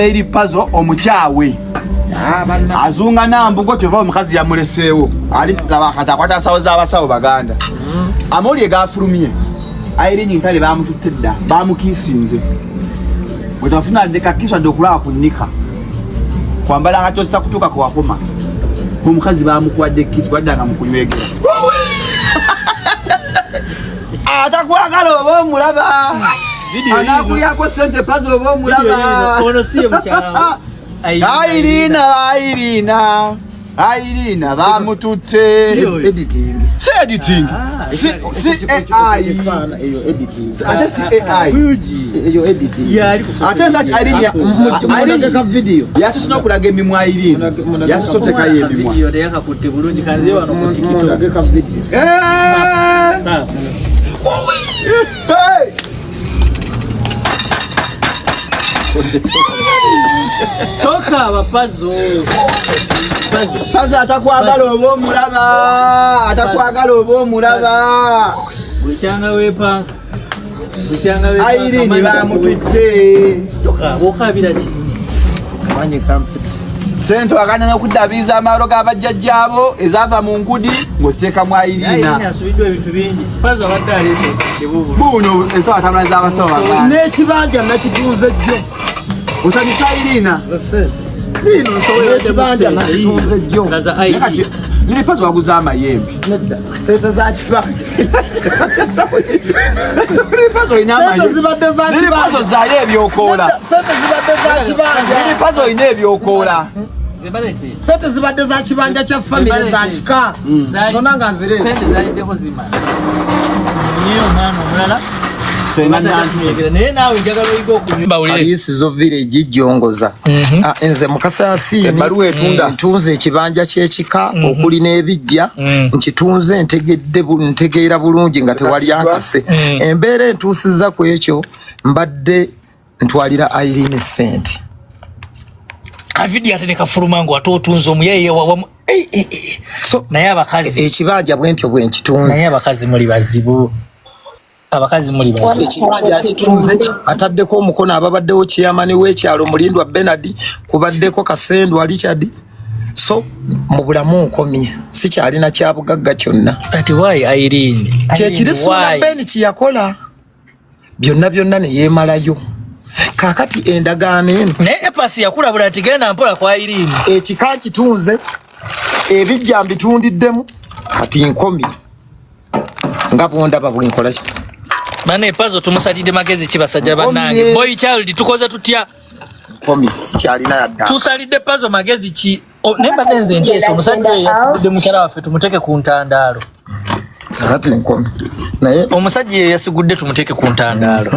eri puzzle omukyawe azunga nambugo kyova omukazi yamuleseewo ali labakata kwata sawo z'abasawo baganda amoli egafulumye Irene ntale bamututedda bamukisinze bwetafuna ndeka kiswa ndokulaba kunika kwambala ngacho sitakutuka kwa wakoma omukazi bamukwadde kiswa wadanga mukunywegera atakwagala oba omulaba anakuyako sente puzzle oba omulaba ono siye mukyawe Irina bamututte editing. Si editing. Si AI. Eyo editing. Ate si AI. Eyo editing. Ate ngati Irina video. Yasosona okulaga emimwa Irina. Yasosoteka yemimwa. Iyo ndeka kutte bulungi kanze wano ku TikTok. Ndeka video. Hey! Toka abapazo. Pazo atakwagala oba omulaba. Atakwagala oba omulaba. Buchanga wepa. Irene bamututte. Toka bokabira ki? Manye campet. Sente wakanya okuddabiza amalo g'abajjajjaabo ezaava mu nkudi ng'ositeeka mu Irina. Irina asubiddwa ebintu bingi. Pazo abadde aleese ebubu. Buno ensawa tamala z'abasawo baganda. N'ekibanja nakitunze jjo. Osabisa Irina. Zino nsobola ekibanja nakitunze jjo. Ngaza ID. Ziri pazo waguza amayembe. Nedda. Sente za kibanja. Ziri pazo ina amayembe. Sente zibadde za kibanja. Ziri pazo zayo ebyokoola. Sente zibadde za kibanja. Ziri pazo ina ebyokoola. Zebalete. Sente zibadde za kibanja kya family za kika. Zona nga nzirese. Sente zaliddeko zima. Niyo mwana omulala. Alisizo village Jongoza. Enze mukasasi ebaluwa etunda ntunze ekibanja ky'ekika okuli n'ebijja nkitunze ntegeera bulungi nga tewali ankase embeera entuusiza ku ekyo mbadde ntwalira Irene sente kavidi ate nekafuluma ngo atotunze omuyeye wawamu so naye abakazi ekibanja bwentyo bwenkitunze naye abakazi muli bazibu abakazi muli bazibu ekibanja akitunze ataddeko omukono ababaddewo chairman w'ekyalo Mulindwa Bernard kubaddeko Kasendwa Richard so mu bulamu nkomye sikyalina kya bugagga kyonna ati why Irene kyekiri Suna Ben kiyakola byonna ne yeemalayo kakati endagaano eno ne epasi yakulabula ati genda mpola kwa Irene ekika kitunze ebijja mbitundiddemu kati nkomye nga bwondaba bwenkola ki Mane pazo tumusalide magezi kibasajja bannange boy child tukoza tutya komi sikyalina yadda tusalide pazo magezi ki nemba denze ncheso musajja yasibudde mukyala waffe tumuteke ku ntandalo kati nkomi naye omusajja yasigudde tumuteke ku ntandalo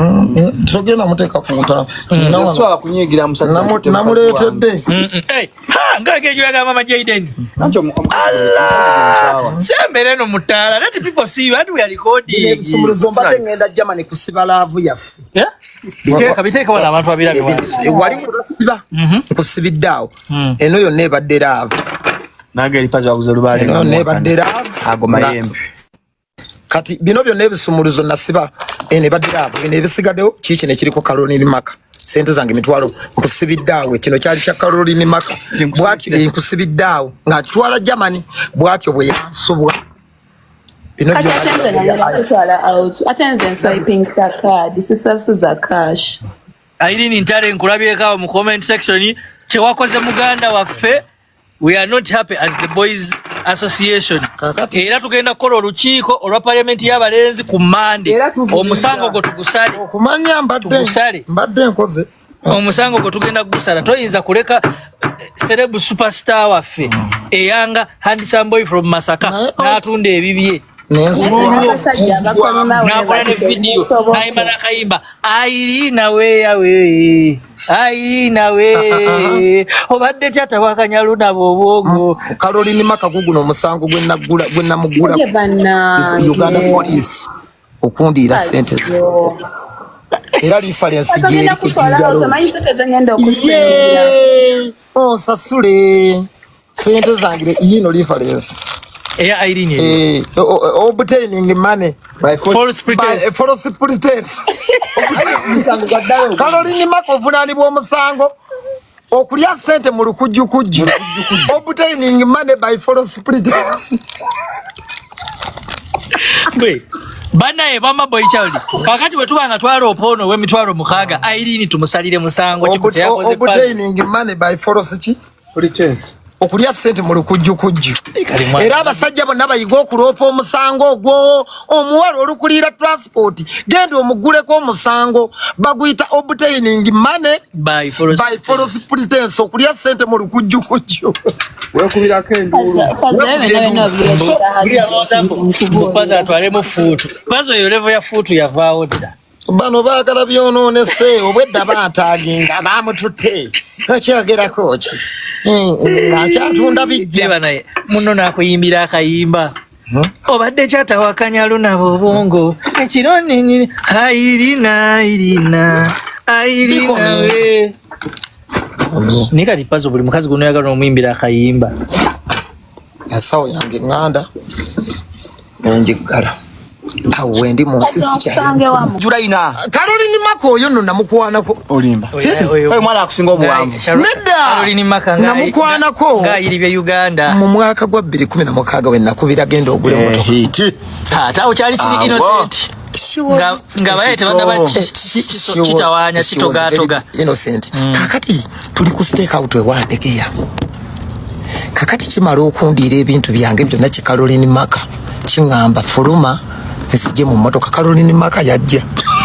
togenda muteka ku ntandalo naswala kunyigira musajja namuleetedde ngage jwaga mama Jaden nanjo sembere no mutala let people see you we are recording ebisumulizo mbadde ngenda Germany kusiba laavu yaffe biteka wala abantu babirabe wali kusibiddawo eno yonna ebadde laavu nange eripazo waguza lubaale eno nebadde laavu ago mayembe kati bino byonna ebisumulizo nasiba ene badde laavu bino ebisigaddewo kiki ne kiriko Caroline Maka sente zange mitwalo nkusibiddawo kino kyali kya Caroline Maka bwatyo nkusibiddawo nga kitwala Germany bwatyo bwe yasobwa bino attention swiping card this is services are cash Irene ntale nkulabyeko mu comment section kyewakoze muganda waffe we are not happy as the boys association era tugenda kola olukiiko olwa parliament y'abalenzi ku Monday omusango go tugusale okumanya mbadde nkoze omusango go tugenda gusala toyinza kuleka celeb superstar waffe eyanga handsome boy from Masaka n'atunda ebibye nakola ne video naimba nakayimba Irina we obadde kyata wakanyalu nabo bogo Caroline Maka guguno omusango gwennamugula Uganda police okundira sente era reference je sasule sente zange yino reference Irene obtaining money by false pretense Caroline Maka ovunaanibwa omusango okulya sente mu lukujjukujju obtaining money by false pretense. Bwe banaye bama boy child kakati bwe tubanga twala opono w'emitwalo mukaaga Irene tumusalire musango kikuti yakoze pass obtaining money by false pretense okulya sente mu lukujjukujju era abasajja bonna bayiga okuloopa omusango ogwo omuwala olukulira transport genda omuguleko omusango baguyita obtaining money by false pretense okulya sente mu lukujjukujju wekubirako endulu paza atwalemu fuutu pazo yo level ya fuutu yavaawo dda bano baagala byonoonese obwedda baataaginga baamututte okyogerako ki akyatunda bijja naye muno n'akuyimbira akayimba obadde kyatawakanya lunabo obwongo ekiro nini Irina we ni kati pazo buli mukazi guno yagala omuyimbira akayimba ensawo yange nganda nenjigala awe ndi mu nsisi Julaina Caroline Mako oyo nno namukwanako olimba oyo mwana akusinga obuwanvu nedda Caroline Maka namukwanako ng'ayiribye Uganda mu mwaka gwa 2016 we nakubira genda ogule motoka hiti ate awo kyali kiri innocent nga bayete banda kitawanya kitogatoga innocent kakati tuli ku stake out ewandegeya kakati kimala okundira ebintu byange byonna ki Caroline Maka kingamba fuluma nsije mu motoka Caroline Maka yajja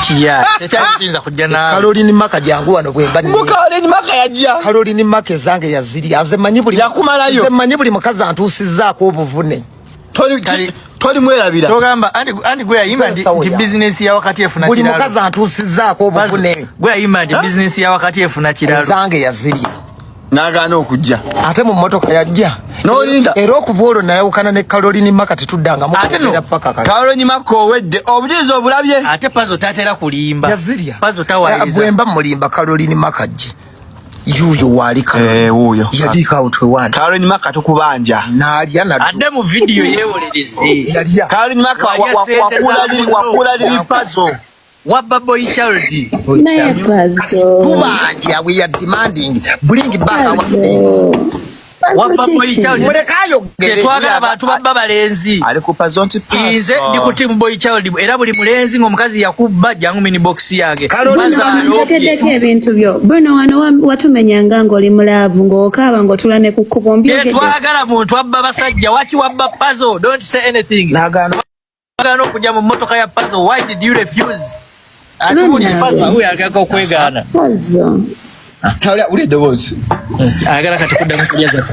kiya tekyayinza kujja na Caroline Maka jangu wano bwemba ni Caroline Maka yajja Caroline Maka zange yaziri azemanyi buli yakumalayo azemanyi buli mukazi antusizaako obuvune toli mwerabira togamba andi gwe yayimba ndi business ya wakati efuna buli mukazi antusizaako obuvune gwe yayimba ndi business ya wakati efuna kiralo zange yaziri nagaana okujja ate mu motoka yajja nolinda era okuva olwo nayawukana ne Caroline Maka tetuddanga mukubeera paka Caroline Maka owedde obujulizi obulabye ate pazo tatera kulimba yazirya pazo tawayiriza bwemba mulimba Caroline Maka je yuyo wali wuyo yadika utwe wani Caroline Maka tukubanja nalya na adde mu video yewolereze yalya Caroline Maka wakula lili pazo wabba boy child naye pazo tubanja we are demanding bring back our things wabba boy child mulekayo twagala abantu babba balenzi ali ku pazo nti pazo inze ndi ku team boy child era buli mulenzi ng'omukazi yakubba jangu mini box yage ntekedeko ebintu byo Bruno wano watumenyanga ng'oli mulaavu ng'okaaba ng'otula ne ku kkubo mbyogedde twagala muntu abba basajja waki wabba pazo don't say anything nagano okujja mu motoka ya pazo why did you refuse atubuli pazo huyo akaka okwegaana pazo uli eddoboozi agala kati kuddamu kulyaza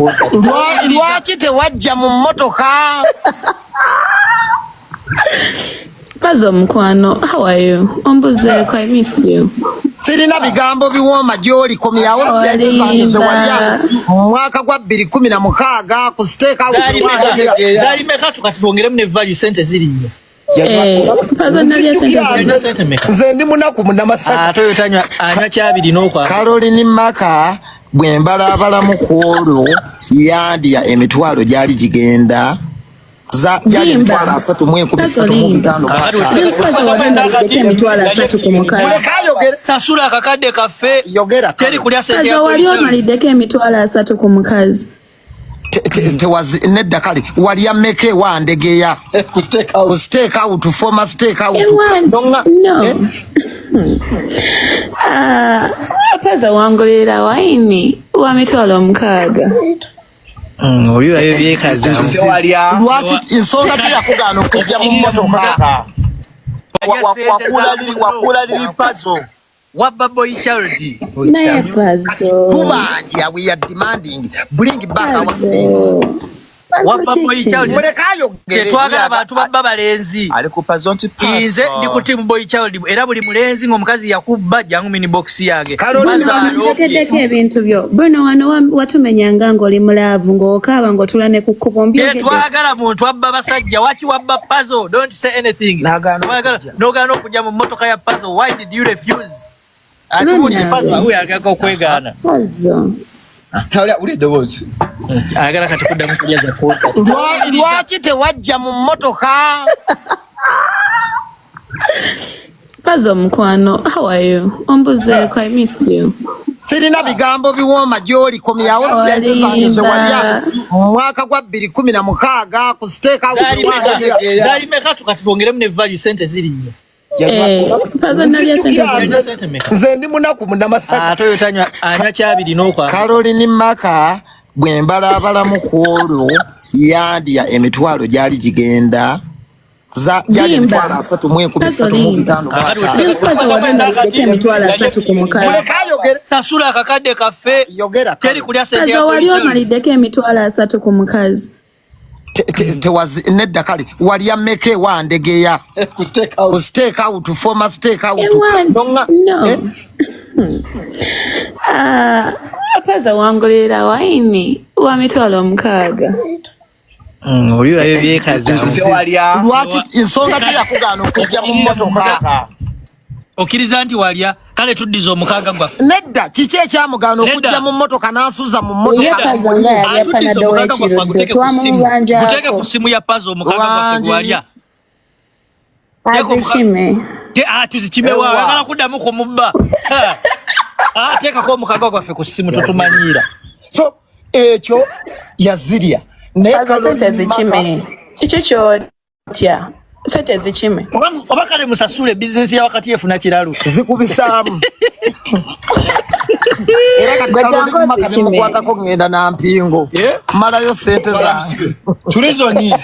lwaki tewajja mu motoka pazo mukwano how are you ombuzeeko I miss you sirina bigambo biwooma gy'oli komyawo sente zange ze walya mu mwaka gwa 2016 ku stake out zaali meka tukatutwongeremu ne value sente zirinnyo pazo nalya sente nze ndi munaku munamasaka ate oyo tanywa anywa kyabiri n'okwa Caroline Maka bwe mbalaabalamu ku olwo yandya emitwalo gyali gigenda gyali emitwalo 3.35 sasula akakadde kaffe yogera teri kulya sente pazo wali omaliddeko emitwalo 3 ku mukazi tewazi nedda kale wali ameke wandegeya ku stake out former stake out no pazo wangolera waini wa mitwalo 6 oli ayo byekaza lwaki ensonga teyakugaana okujja mu motoka wakula lili pazo wabba boy child naye pazo tubanja we are demanding bring back our things wabba boy child mulekayo twagala abantu babba balenzi ali ku pazo nti pazo inze ndi ku team boy child era buli mulenzi ng'omukazi yakubba jangu mini box yage ntekedeko ebintu byo Bruno wano watumenyanga ng'oli mulaavu ng'okaaba ng'otula ne ku kkubo mbyogedde twagala muntu abba basajja waki wabba pazo don't say anything n'ogaana okujja mu motoka ya pazo why did you refuse atubuli pazo huyo akaka okwegaana pazo uli eddoboozi agala kati kuddamu kulyaza lwaki tewajja mu motoka pazo mukwano how are you ombuzeeko I miss you Sirina bigambo biwoma gyoli komyawo sente zange zewalya mwaka gwa 2016 ku stake out zali meka tukatulongeremu ne value sente ziri nnyo. Pazo nalya sente meka. Nze ndi munaku munamasaka. Toyotanywa anya kyabiri n'okwa. Caroline Maka bwe mbalabala mu kwolwo yandya emitwalo gyali gigenda za yali emitwalo 3 sasula akakadde kaffe teri kulya sente ya wali omaliddeko emitwalo 3 ku mukazi tewazi nedda kale wali ameke wandegeya ku stake out former stake out Paza wangolera waini wa mitwalo 6. Oli wayo byekaza lwaki ensonga yakugana okujja mu mmotoka okiriza nti walya kale tuddiza 6 gwa nedda kiki ekyamugana okujja mu mmotoka n'asuza mu mmotoka uteke ku simu ya Pazo 6 gwa walya tuzikime wawe agala kuddamu ku mubba teekako 6 gwaffe ku simu tutumanyiira so ekyo yazirya sente zikime kiki kyotya sente zikime oba kale musasule bizinesi ya wakati efuna kiralu zikubisaamu era kati mukwatako ngenda na mpingo malayo sente zange turizoni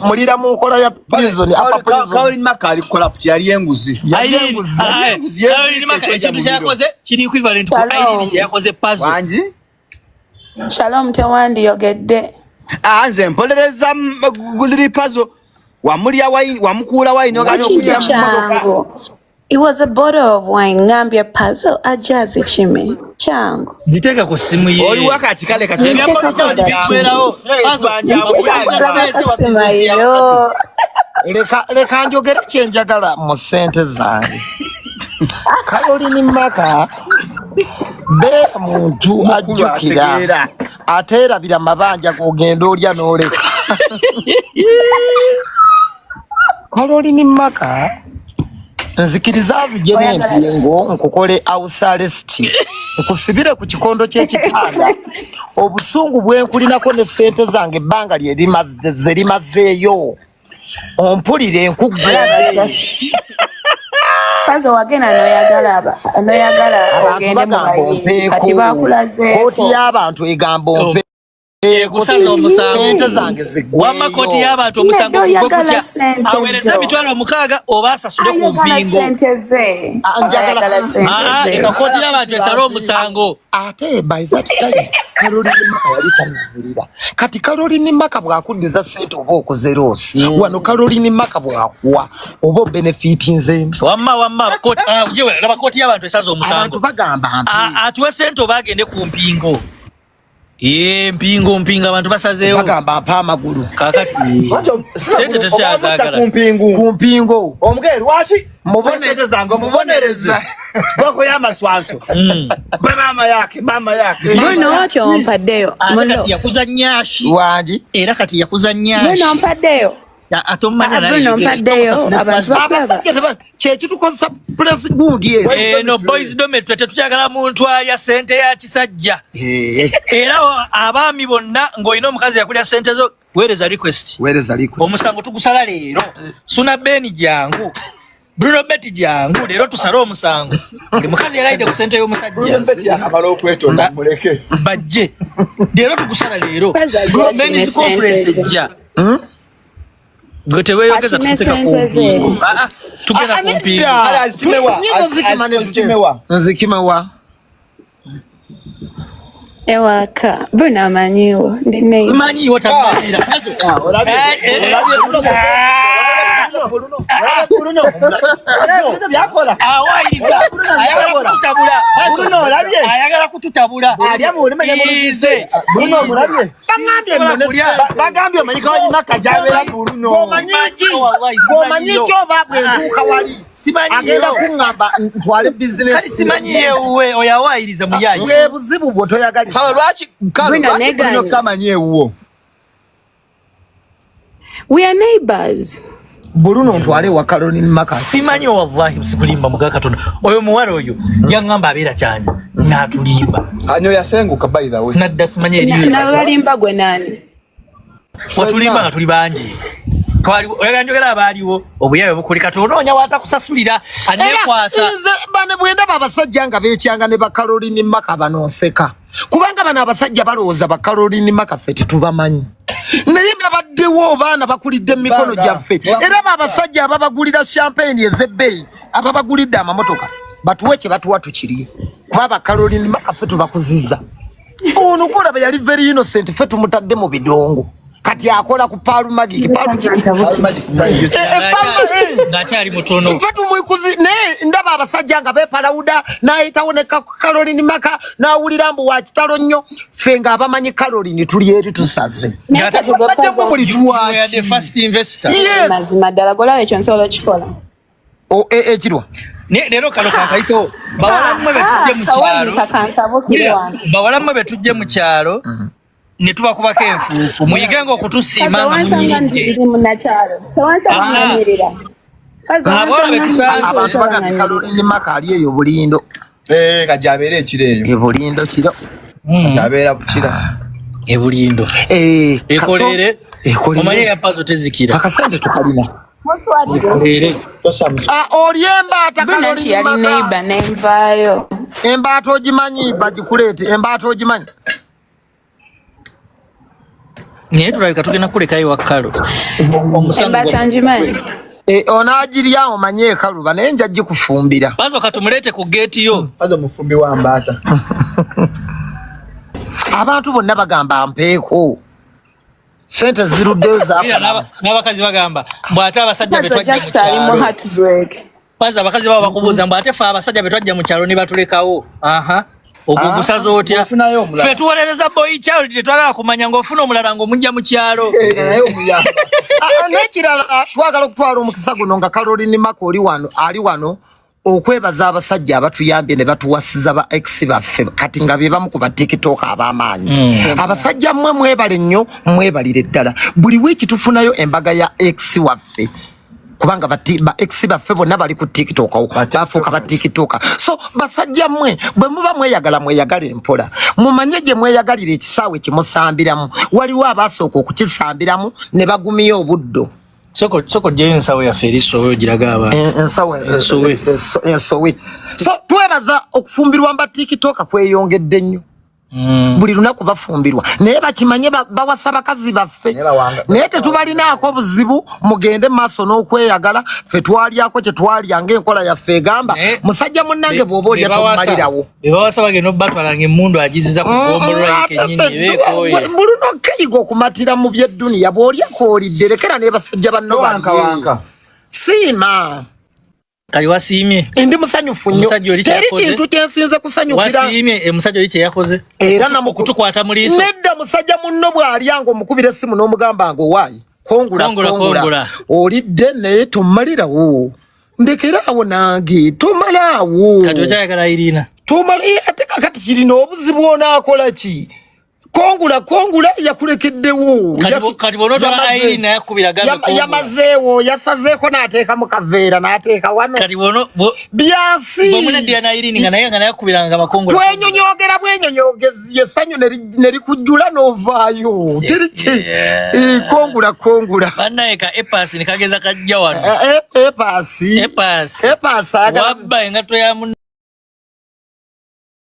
mulira mu nkola ya prison Caroline Maka ali kola yali enguzi Caroline Maka ekintu kyakoze kiri equivalent ku Irene yakoze puzzle wanji Shalom Tewandi yogedde nze mpolereza guliri puzzle wamulya wine wamukula wine oganya okujja mu mmotoka. It was a bottle of wine ngambye puzzle ajazi chime changu ziteka ku simu ye oli wakati kale kati bikwerawo leka njogera kyenjagala mu sente zange Caroline Maka be muntu ajjukira ate erabira mabanja kugenda olya n'oleka Caroline Maka nzikiriza vijene mpingo nkukole house arrest nkusibire ku kikondo ky'ekitanda obusungu bwenkulinako ne sente zange ebbanga lyerimazeeyo ompulire enkuggulire Pazo wagena noyagala ogende mu kati bakulaze kooti y'abantu egamba ompe kusaza omusango wama koti y'abantu omusango kukutya awereza mitwalo 6 oba asasule ku mpingo eka koti y'abantu esala omusango ate baizati Caroline Maka yali tanavulira kati Caroline Maka bwakuddiza sente oba okoze loosi wano Caroline Maka bwakuwa oba benefiti nze wamma koti y'abantu esaza omusango bagamba atuwe sente oba agende ku mpingo mpingo abantu basazeewo bagamba mpa amagulu kakati sente tekyazagala ku mpingo omugere lwaki muboneze zange mubonereze bako y'amaswanso mama yake Bruno wati ompaddeyo yakuza nnyashi wangi era kati yakuza nnyashi Bruno ompaddeyo atomanya Bruno ompaddeyo abantu bakulaba kyekitukozesa press gundi no boys dome tetukyagala muntu alya sente ya kisajja era abaami bonna ng'olina omukazi yakulya sente zo weereza request omusango tugusala leero Suna Beni jangu Bruno Betty jangu leero tusala omusango buli mukazi yalaide ku sente y'omusajja Bruno Betty yakabala okwetonda muleke bajje leero tugusala leero Beni conference ejja gweteweyogeza tuteka ku tugenda ku mpingo nzikimewa ewaka Bruno amanyiwo ndine manyiwo tamanira ayagala kututabula bagambye omanyika wanyimaka jabeera Bruno omanyi kyoba bwentuuka wali agenda kuŋŋamba ntwale bizinesi simanyiye oyawayiriza muyayi bwe buzibu bwotoyagalisa lwaki kamanyi ewuwo we are neighbors Bruno ntwale wa Caroline Maka simanyi wallahi msikulimba mugaga Katonda oyo muwala oyo yangamba abira cyane natulimba anyo yasenguka by the way nadda simanyi eriyo na balimba gwe nani watulimba nga tuli bangi kwali oyanjogera abaliwo obuyawe bukuli Katonda wata kusasulira anekwasa bane bwenda babasajja nga bekyanga ne ba Caroline Maka banonseka kubanga bana abasajja balowooza ba Caroline Maka ffe tetubamanyi naye babaddewo baana bakulidde mikono gyaffe era babasajja ababagulira champagne ezebbeyi ababagulidde amamotoka batuwe kye batuwa tukiri kuba ba Caroline Maka ffe tubakuziza ono kulaba yali very innocent ffe tumutadde mu bidongo kati akola ku Palu Magic Palu ngachali mutono fatu mwikuzi ne ndaba abasajja nga bepalawuda nayitawoneka ku Caroline Maka nawulira mbu wa kitalo nnyo fenga abamanyi Caroline tuli eri tusaze ngatakugopaza muri tuwa the first investor mazima dala gola ekyo nsolo kikola o ekirwa ne lero kalo kakaiso bawala mmwe betujje mu kyalo bawala mmwe betujje mu kyalo ne tuba kubaka enfuufu muyigenga okutusiima nga munyiride abantu baga Caroline Maka ali eyo bulindo kajabere ekireyo ebulindo kiro kajabera bukira ebulindo ekolere omanye ya pazo tezikira akasente tukalina ekolere oliemba atakaloli yali neighbor nemvayo embato ogimanyi bagikulete embato ogimanyi niye tulabika tugenda kulekayo wakalo embatanjimanyi onagirya omanye kaluba naye nja gikufumbira bazo katumulete ku gate yo bazo mufumbi wa mbata abantu bonna bagamba mpeeko sente zirudde za n'abakazi bagamba mbwate abasajja betwajja mu kyalo heartbreak baza abakazi babo bakubuuza mbwate fa abasajja betwajja mu kyalo ne batulekawo okugusaza otya ffe tuwolereza boy child tetwagala kumanya ng'ofuna omulala ng'omujja mu kyalo n'ekirala twagala okutwala omukisa guno nga Caroline Maka ali wano okwebaza abasajja abatuyambye ne batuwasiza ba ex baffe kati nga be bamu ku ba TikTok ab'amaanyi abasajja mmwe mwebale nnyo mwebalire ddala buli wiiki tufunayo embaga ya ex waffe kubanga ba ex baffe bonna bali ku TikTok bafuuka ba TikTok so basajja mmwe bwe muba mweyagala empola mumanye gye mweyagalira ekisaawe kimusambiramu waliwo abaasooka okukisambiramu ne bagumiya obuddo soko gyeyo ensawo yaffe erisowe ogiraga abantu ensowe so twebaza okufumbirwa mba TikTok kweyongedde nnyo buli lunaku bafumbirwa naye bakimanye bawasa bakazi baffe naye tetubalinaako buzibu mugende maaso n'okweyagala ffe twalyako kye twalya ng'enkola yaffe egamba musajja munnange bw'oba olya tomumalirawo bebawasa bagenda obbatwalanga emmundu agiziza ku gombolwa kenyini ebeekooye buluno okeyiga okumatira mu byedduniya bw'olyako olidde lekera ne basajja banno balye siima kali wasiimye ndi musanyufu nnyo teri kintu kyensinze kusanyukira wasiimye musajja oli kye yakoze era namukutukwata mu liiso nedda musajja munno bw'alyanga omukubira essimu n'omugamba nga owaayi kongula olidde naye tomalirawo ndekeraawo nange tomalaawo kati okyayagala Irina tomala ate kakati kirina obuzibu onaakola ki kongula yakulekeddewo kati bonotwala Irina yakubira gabe yamazeewo yasazeeko n'ateeka mu kaveera n'ateeka wano kati bono byansi bomunaddiya na Irina nga naye nga nayakubiranga bakongula twenyonyogera bwenyonyogezi essanyu ne likujjula n'ovaayo teri ki kongula bannaye ka epasi ne kageza kajja wano epasi wabba engato ya